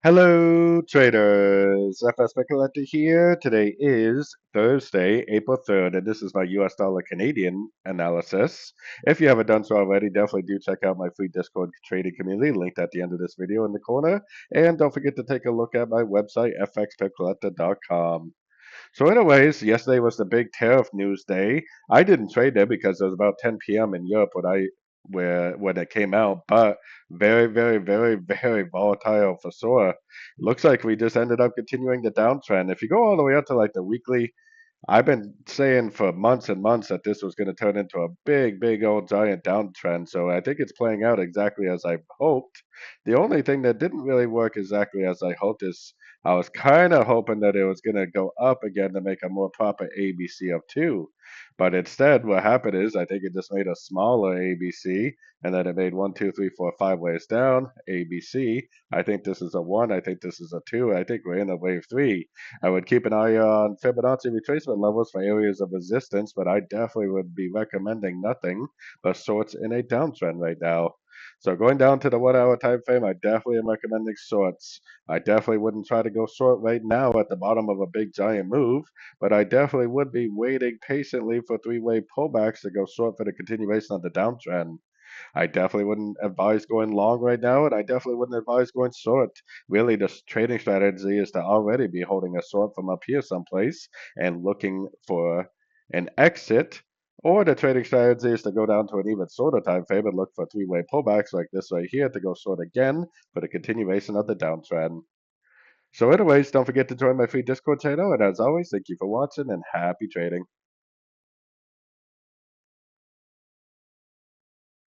Hello, traders. FX Pip Collector here. Today is Thursday, April 3rd, and this is my US dollar Canadian analysis. If you haven't done so already, definitely do check out my free Discord trading community linked at the end of this video in the corner. And don't forget to take a look at my website, fxpipcollector.com. So, anyways, yesterday was the big tariff news day. I didn't trade there because it was about 10 p.m. in Europe when it came out, but very, very, very, very volatile for sure. Looks like we just ended up continuing the downtrend. If you go all the way up to like the weekly, I've been saying for months and months that this was going to turn into a big, big old giant downtrend. So I think it's playing out exactly as I hoped. The only thing that didn't really work exactly as I hoped is I was kind of hoping that it was going to go up again to make a more proper ABC of two. But instead, what happened is I think it just made a smaller ABC, and then it made one, two, three, four, five ways down, ABC. I think this is a one. I think this is a two. I think we're in a wave three. I would keep an eye on Fibonacci retracement levels for areas of resistance, but I definitely would be recommending nothing but shorts in a downtrend right now. So going down to the 1 hour time frame, I definitely am recommending shorts. I definitely wouldn't try to go short right now at the bottom of a big giant move, but I definitely would be waiting patiently for three-way pullbacks to go short for the continuation of the downtrend. I definitely wouldn't advise going long right now, and I definitely wouldn't advise going short. Really, the trading strategy is to already be holding a short from up here someplace and looking for an exit. Or the trading strategy is to go down to an even shorter time frame and look for three-way pullbacks like this right here to go short again for the continuation of the downtrend. So anyways, don't forget to join my free Discord channel, and as always, thank you for watching and happy trading.